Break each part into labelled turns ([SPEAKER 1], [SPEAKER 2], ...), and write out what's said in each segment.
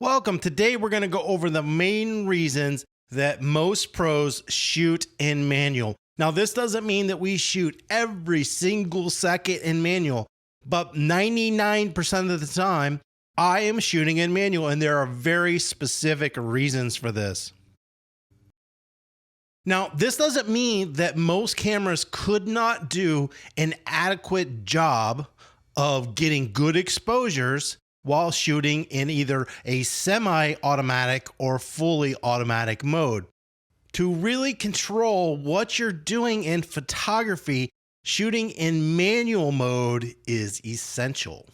[SPEAKER 1] Welcome. Today we're going to go over the main reasons that most pros shoot in manual. Now, this doesn't mean that we shoot every single second in manual, but 99% of the time I am shooting in manual, and there are very specific reasons for this. Now, this doesn't mean that most cameras could not do an adequate job of getting good exposures while shooting in either a semi-automatic or fully automatic mode. To really control what you're doing in photography, shooting in manual mode is essential.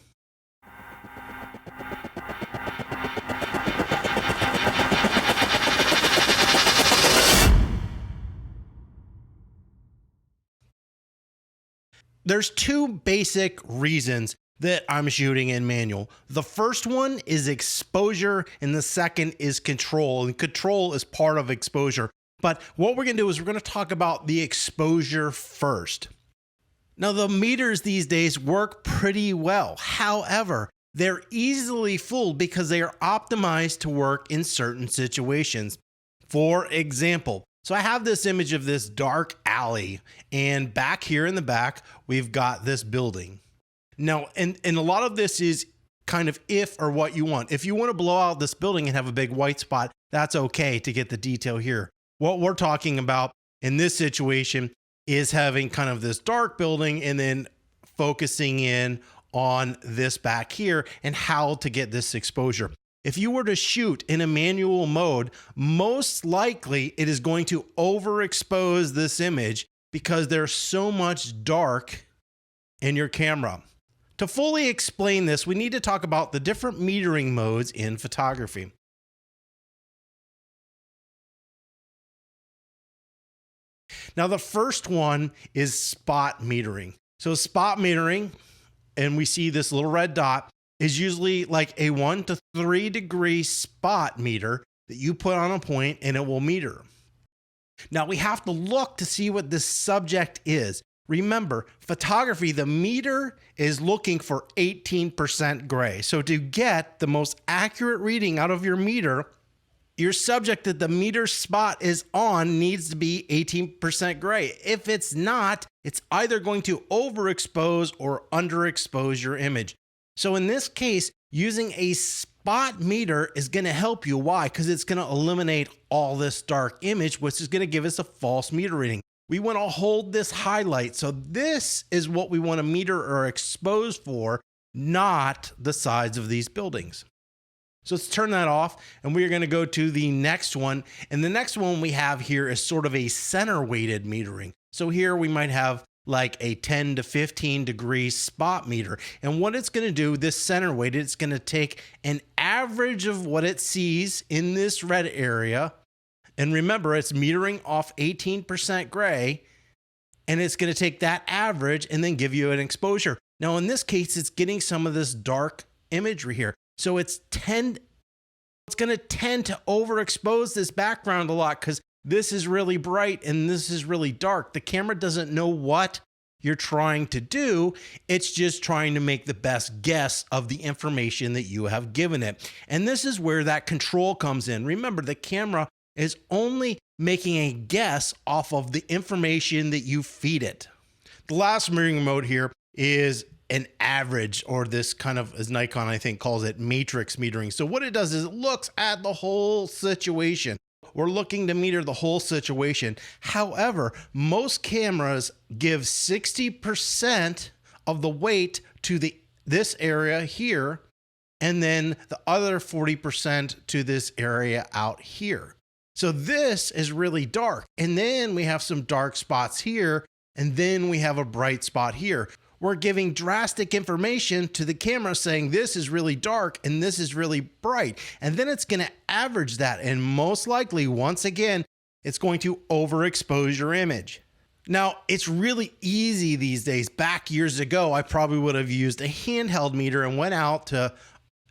[SPEAKER 1] There's two basic reasons that I'm shooting in manual. The first one is exposure, and the second is control. And control is part of exposure. But what we're gonna do is we're gonna talk about the exposure first. Now, the meters these days work pretty well. However, they're easily fooled because they are optimized to work in certain situations. For example, so I have this image of this dark alley, and back here in the back, we've got this building. Now, and a lot of this is kind of if or what you want. If you want to blow out this building and have a big white spot, that's okay to get the detail here. What we're talking about in this situation is having kind of this dark building and then focusing in on this back here and how to get this exposure. If you were to shoot in a manual mode, most likely it is going to overexpose this image because there's so much dark in your camera. To fully explain this, we need to talk about the different metering modes in photography. Now, the first one is spot metering. So spot metering, and we see this little red dot, is usually like a 1 to 3 degree spot meter that you put on a point and it will meter. Now, we have to look to see what this subject is. Remember, photography, the meter is looking for 18% gray. So to get the most accurate reading out of your meter, your subject that the meter spot is on needs to be 18% gray. If it's not, it's either going to overexpose or underexpose your image. So in this case, using a spot meter is going to help you. Why? Because it's going to eliminate all this dark image, which is going to give us a false meter reading. We want to hold this highlight. So this is what we want to meter or expose for, not the sides of these buildings. So let's turn that off, and we're going to go to the next one. And the next one we have here is sort of a center weighted metering. So here we might have like a 10 to 15 degree spot meter. And what it's going to do, this center weighted, it's going to take an average of what it sees in this red area. And remember, it's metering off 18% gray, and it's going to take that average and then give you an exposure. Now, in this case, it's getting some of this dark imagery here. So it's going to tend to overexpose this background a lot because this is really bright and this is really dark. The camera doesn't know what you're trying to do. It's just trying to make the best guess of the information that you have given it. And this is where that control comes in. Remember, the camera is only making a guess off of the information that you feed it. The last metering mode here is an average, or this kind of, as Nikon, I think, calls it matrix metering. So what it does is it looks at the whole situation. We're looking to meter the whole situation. However, most cameras give 60% of the weight to this area here, and then the other 40% to this area out here. So this is really dark. And then we have some dark spots here, and then we have a bright spot here. We're giving drastic information to the camera saying this is really dark and this is really bright. And then it's going to average that. And most likely, once again, it's going to overexpose your image. Now, it's really easy these days. Back years ago, I probably would have used a handheld meter and went out to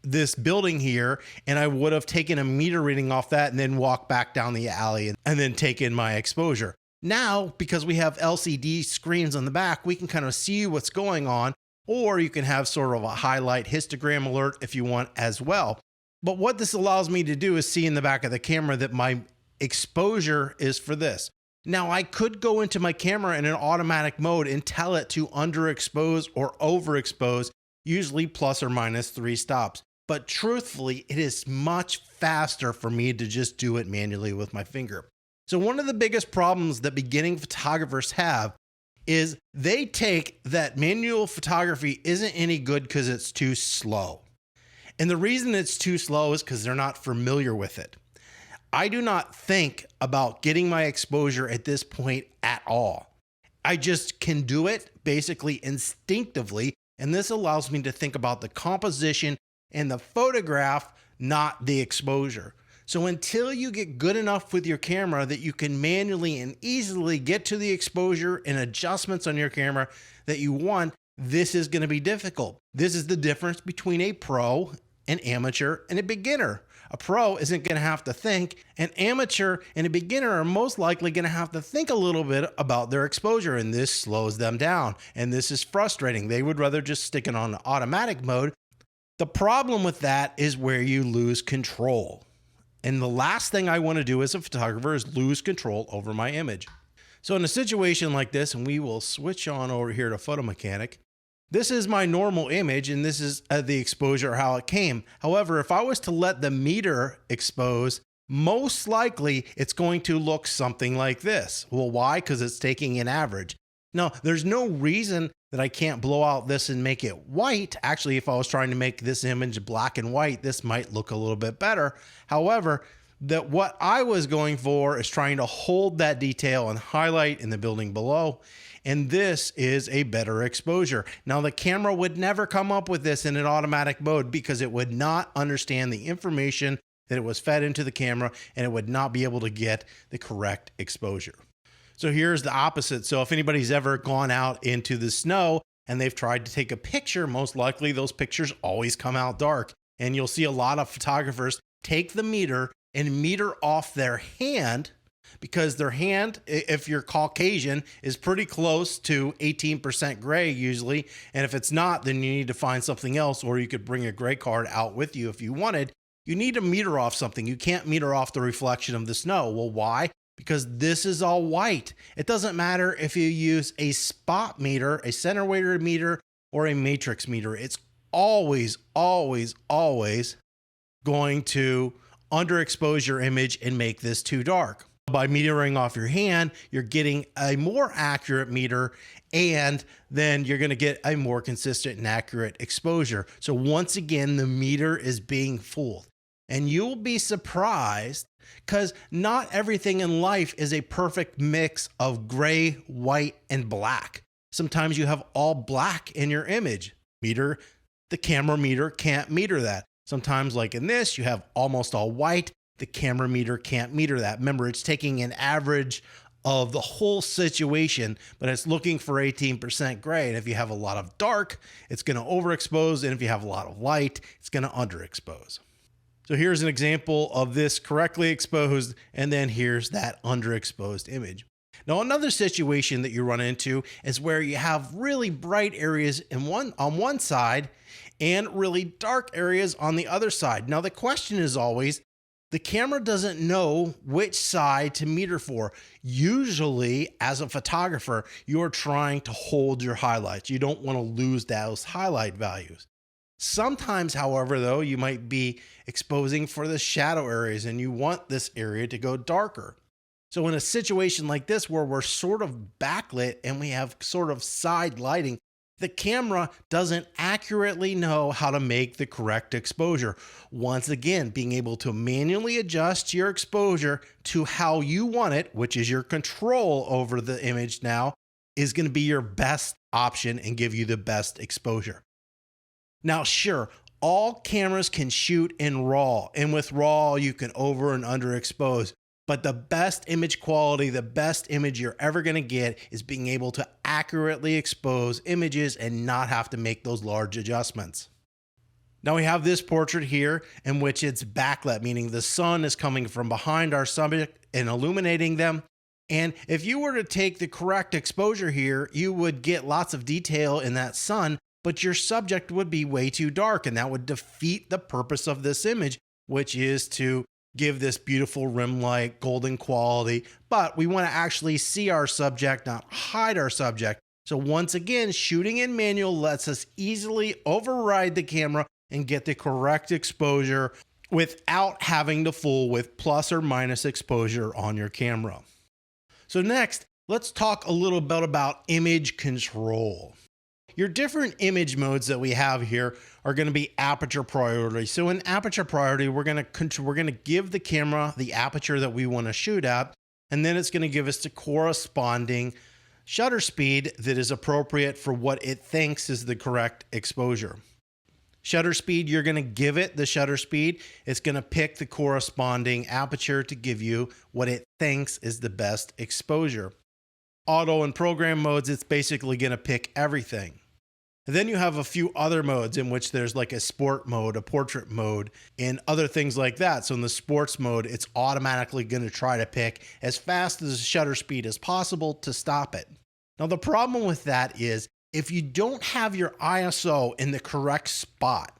[SPEAKER 1] this building here, and I would have taken a meter reading off that and then walked back down the alley and then taken my exposure. Now, because we have LCD screens on the back, we can kind of see what's going on, or you can have sort of a highlight histogram alert if you want as well. But what this allows me to do is see in the back of the camera that my exposure is for this. Now I could go into my camera in an automatic mode and tell it to underexpose or overexpose, usually plus or minus 3 stops. But truthfully, it is much faster for me to just do it manually with my finger. So one of the biggest problems that beginning photographers have is they take that manual photography isn't any good because it's too slow. And the reason it's too slow is because they're not familiar with it. I do not think about getting my exposure at this point at all. I just can do it basically instinctively, and this allows me to think about the composition and the photograph, not the exposure. So until you get good enough with your camera that you can manually and easily get to the exposure and adjustments on your camera that you want, this is going to be difficult. This is the difference between a pro, an amateur, and a beginner. A pro isn't going to have to think. An amateur and a beginner are most likely going to have to think a little bit about their exposure, and this slows them down. And this is frustrating. They would rather just stick it on automatic mode. The problem with that is where you lose control. And the last thing I want to do as a photographer is lose control over my image. So in a situation like this, and we will switch on over here to Photo Mechanic, this is my normal image, and this is the exposure, how it came. However, if I was to let the meter expose, most likely it's going to look something like this. Well, why? Because it's taking an average. Now, there's no reason that I can't blow out this and make it white. Actually, if I was trying to make this image black and white, this might look a little bit better. However, what I was going for is trying to hold that detail and highlight in the building below. And this is a better exposure. Now, the camera would never come up with this in an automatic mode because it would not understand the information that it was fed into the camera, and it would not be able to get the correct exposure. So here's the opposite. So if anybody's ever gone out into the snow and they've tried to take a picture, most likely those pictures always come out dark. And you'll see a lot of photographers take the meter and meter off their hand, because their hand, if you're Caucasian, is pretty close to 18% gray usually. And if it's not, then you need to find something else, or you could bring a gray card out with you if you wanted. You need to meter off something. You can't meter off the reflection of the snow. Well, why? Because this is all white. It doesn't matter if you use a spot meter, a center weighted meter, or a matrix meter. It's always, always, always going to underexpose your image and make this too dark. By metering off your hand, you're getting a more accurate meter, and then you're going to get a more consistent and accurate exposure. So once again, the meter is being fooled. And you'll be surprised, because not everything in life is a perfect mix of gray, white, and black. Sometimes you have all black in your image. The camera meter can't meter that. Sometimes, like in this, you have almost all white. The camera meter can't meter that. Remember, it's taking an average of the whole situation, but it's looking for 18% gray. And if you have a lot of dark, it's going to overexpose. And if you have a lot of light, it's going to underexpose. So here's an example of this correctly exposed, and then here's that underexposed image. Now, another situation that you run into is where you have really bright areas on one side and really dark areas on the other side. Now, the question is always, the camera doesn't know which side to meter for. Usually, as a photographer, you're trying to hold your highlights. You don't want to lose those highlight values. Sometimes, however, though, you might be exposing for the shadow areas and you want this area to go darker. So in a situation like this where we're sort of backlit and we have sort of side lighting, the camera doesn't accurately know how to make the correct exposure. Once again, being able to manually adjust your exposure to how you want it, which is your control over the image now, is going to be your best option and give you the best exposure. Now, sure, all cameras can shoot in RAW, and with RAW, you can over and underexpose. But the best image quality, the best image you're ever going to get is being able to accurately expose images and not have to make those large adjustments. Now we have this portrait here in which it's backlit, meaning the sun is coming from behind our subject and illuminating them. And if you were to take the correct exposure here, you would get lots of detail in that sun, but your subject would be way too dark, and that would defeat the purpose of this image, which is to give this beautiful rim light golden quality, but we want to actually see our subject, not hide our subject. So once again, shooting in manual lets us easily override the camera and get the correct exposure without having to fool with plus or minus exposure on your camera. So next, let's talk a little bit about image control. Your different image modes that we have here are going to be aperture priority. So in aperture priority, we're going to give the camera the aperture that we want to shoot at, and then it's going to give us the corresponding shutter speed that is appropriate for what it thinks is the correct exposure. Shutter speed, you're going to give it the shutter speed. It's going to pick the corresponding aperture to give you what it thinks is the best exposure. Auto and program modes, it's basically going to pick everything. And then you have a few other modes in which there's like a sport mode, a portrait mode, and other things like that. So in the sports mode, it's automatically going to try to pick as fast as the shutter speed as possible to stop it. Now, the problem with that is if you don't have your ISO in the correct spot,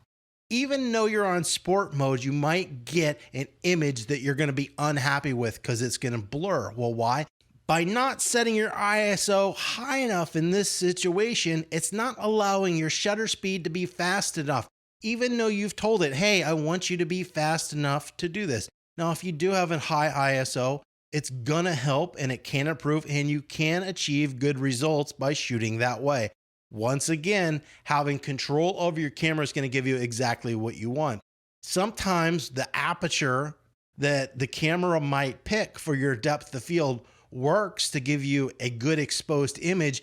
[SPEAKER 1] even though you're on sport mode, you might get an image that you're going to be unhappy with because it's going to blur. Well, why? By not setting your ISO high enough in this situation, it's not allowing your shutter speed to be fast enough, even though you've told it, hey, I want you to be fast enough to do this. Now, if you do have a high ISO, it's gonna help and it can improve, and you can achieve good results by shooting that way. Once again, having control over your camera is gonna give you exactly what you want. Sometimes the aperture that the camera might pick for your depth of field works to give you a good exposed image,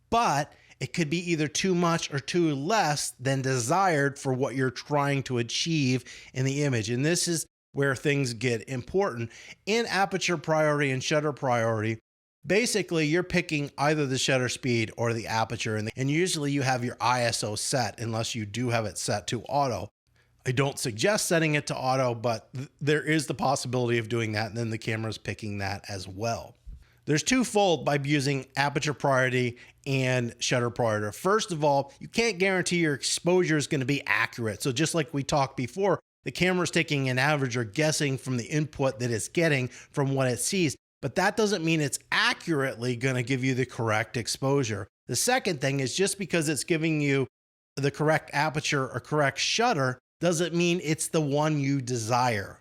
[SPEAKER 1] but it could be either too much or too less than desired for what you're trying to achieve in the image. And this is where things get important. In aperture priority and shutter priority, basically you're picking either the shutter speed or the aperture, and usually you have your ISO set unless you do have it set to auto. I don't suggest setting it to auto, but there is the possibility of doing that, and then the camera's picking that as well. There's twofold by using aperture priority and shutter priority. First of all, you can't guarantee your exposure is going to be accurate. So just like we talked before, the camera's taking an average or guessing from the input that it's getting from what it sees, but that doesn't mean it's accurately going to give you the correct exposure. The second thing is just because it's giving you the correct aperture or correct shutter doesn't mean it's the one you desire.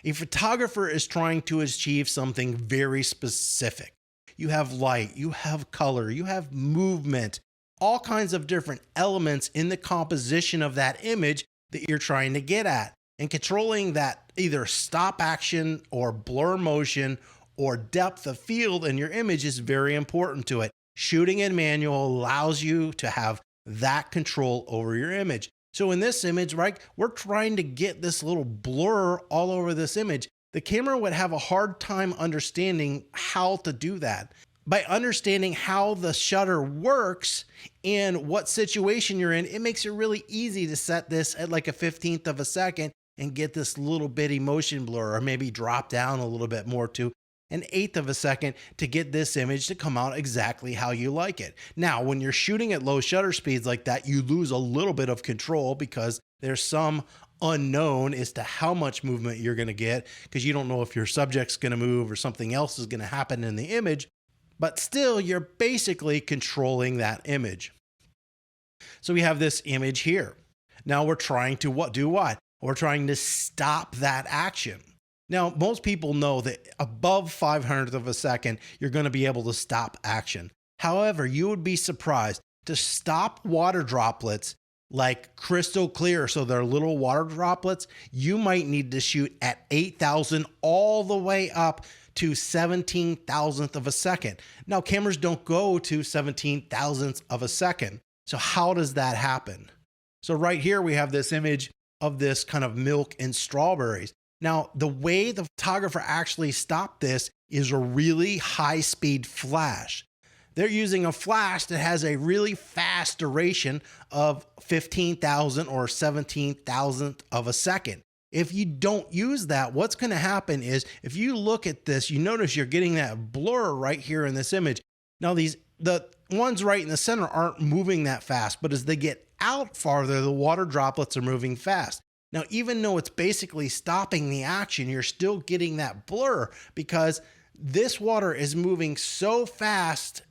[SPEAKER 1] A photographer is trying to achieve something very specific. You have light, you have color, you have movement, all kinds of different elements in the composition of that image that you're trying to get at. And controlling that either stop action or blur motion or depth of field in your image is very important to it. Shooting in manual allows you to have that control over your image. So in this image, right, we're trying to get this little blur all over this image. The camera would have a hard time understanding how to do that. By understanding how the shutter works and what situation you're in, it makes it really easy to set this at like a 15th of a second and get this little bitty motion blur, or maybe drop down a little bit more to an 1/8 of a second to get this image to come out exactly how you like it. Now, when you're shooting at low shutter speeds like that, you lose a little bit of control because there's some unknown as to how much movement you're going to get, because you don't know if your subject's going to move or something else is going to happen in the image, but still you're basically controlling that image. So we have this image here. Now we're trying to do what? We're trying to stop that action. Now, most people know that above 500th of a second, you're going to be able to stop action. However, you would be surprised to stop water droplets like crystal clear, so they're little water droplets, you might need to shoot at 8,000 all the way up to 17,000th of a second. Now, cameras don't go to 17,000th of a second. So how does that happen? So right here, we have this image of this kind of milk and strawberries. Now, the way the photographer actually stopped this is a really high speed flash. They're using a flash that has a really fast duration of 15,000 or 17,000th of a second. If you don't use that, what's going to happen is if you look at this, you notice you're getting that blur right here in this image. Now, the ones right in the center aren't moving that fast, but as they get out farther, the water droplets are moving fast. Now, even though it's basically stopping the action, you're still getting that blur because this water is moving so fast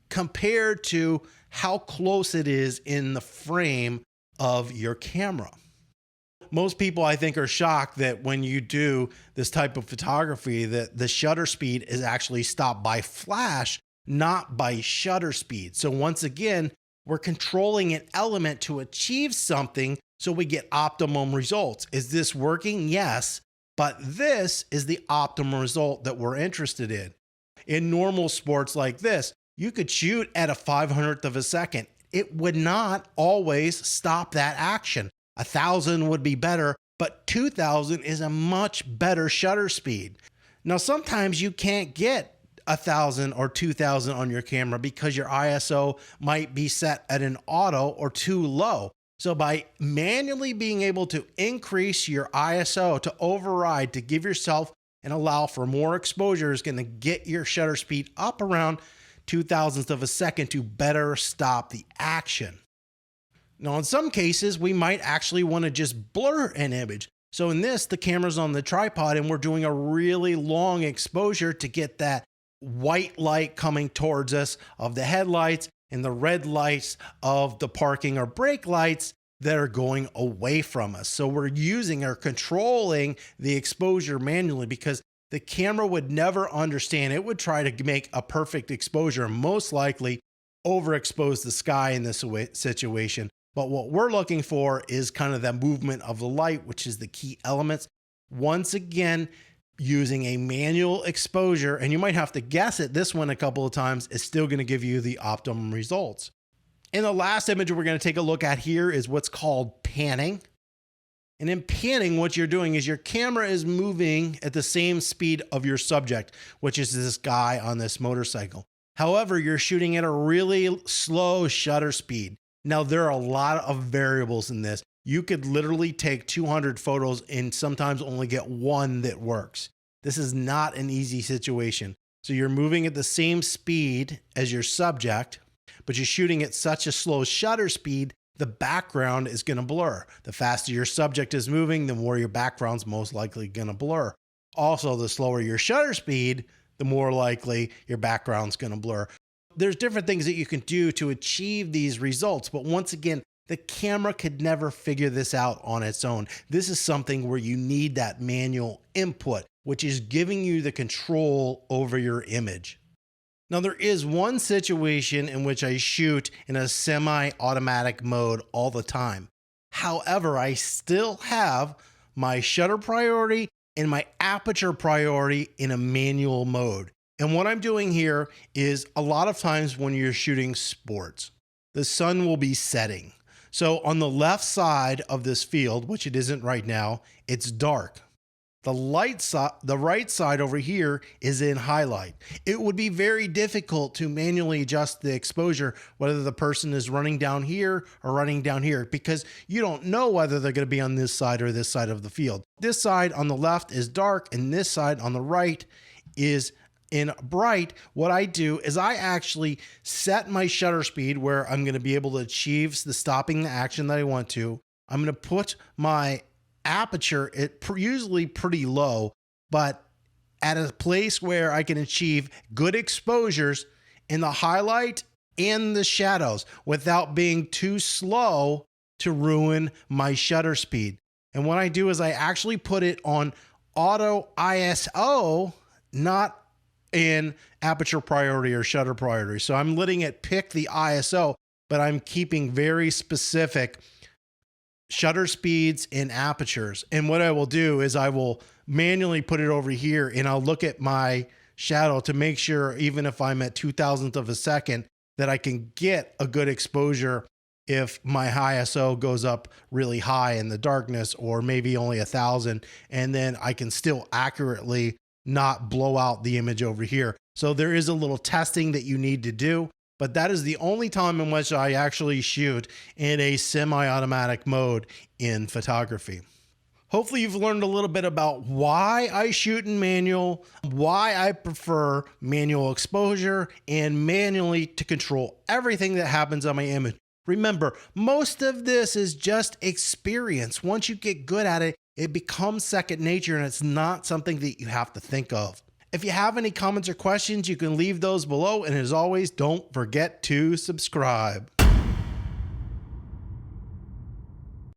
[SPEAKER 1] compared to how close it is in the frame of your camera. Most people, I think, are shocked that when you do this type of photography, that the shutter speed is actually stopped by flash, not by shutter speed. So once again, we're controlling an element to achieve something so we get optimum results. Is this working? Yes, but this is the optimal result that we're interested in. In normal sports like this, you could shoot at a 500th of a second. It would not always stop that action. 1,000 would be better, but 2,000 is a much better shutter speed. Now, sometimes you can't get 1,000 or 2,000 on your camera because your ISO might be set at an auto or too low. So by manually being able to increase your ISO to override to give yourself and allow for more exposure is going to get your shutter speed up around 2,000ths of a second to better stop the action. Now, in some cases, we might actually want to just blur an image. So in this, the camera's on the tripod and we're doing a really long exposure to get that white light coming towards us of the headlights and the red lights of the parking or brake lights that are going away from us. So we're using or controlling the exposure manually because the camera would never understand. It would try to make a perfect exposure and most likely overexpose the sky in this situation. But what we're looking for is kind of the movement of the light, which is the key elements. Once again, using a manual exposure, and you might have to guess it this one a couple of times, is still going to give you the optimum results. And the last image we're going to take a look at here is what's called panning. And in panning, what you're doing is your camera is moving at the same speed of your subject, which is this guy on this motorcycle. However, you're shooting at a really slow shutter speed. Now, there are a lot of variables in this. You could literally take 200 photos and sometimes only get one that works. This is not an easy situation. So you're moving at the same speed as your subject, but you're shooting at such a slow shutter speed, the background is going to blur. The faster your subject is moving, the more your background's most likely going to blur. Also, the slower your shutter speed, the more likely your background's going to blur. There's different things that you can do to achieve these results, but once again, the camera could never figure this out on its own. This is something where you need that manual input, which is giving you the control over your image. Now, there is one situation in which I shoot in a semi-automatic mode all the time. However, I still have my shutter priority and my aperture priority in a manual mode. And what I'm doing here is a lot of times when you're shooting sports, the sun will be setting. So on the left side of this field, which it isn't right now, it's dark. The right side over here is in highlight. It would be very difficult to manually adjust the exposure, whether the person is running down here or running down here, because you don't know whether they're going to be on this side or this side of the field. This side on the left is dark and this side on the right is in bright. What I do is I actually set my shutter speed where I'm going to be able to achieve the stopping the action that I want to. I'm going to put my aperture usually pretty low, but at a place where I can achieve good exposures in the highlight and the shadows without being too slow to ruin my shutter speed. And what I do is I actually put it on auto ISO, not in aperture priority or shutter priority. So I'm letting it pick the ISO, but I'm keeping very specific shutter speeds and apertures. And what I will do is I will manually put it over here and I'll look at my shadow to make sure, even if I'm at 2,000th of a second, that I can get a good exposure if my ISO goes up really high in the darkness, or maybe only 1,000, and then I can still accurately not blow out the image over here. So there is a little testing that you need to do, but that is the only time in which I actually shoot in a semi-automatic mode in photography. Hopefully you've learned a little bit about why I shoot in manual, why I prefer manual exposure, and manually to control everything that happens on my image. Remember, most of this is just experience. Once you get good at it, it becomes second nature and it's not something that you have to think of. If you have any comments or questions, you can leave those below. And as always, don't forget to subscribe.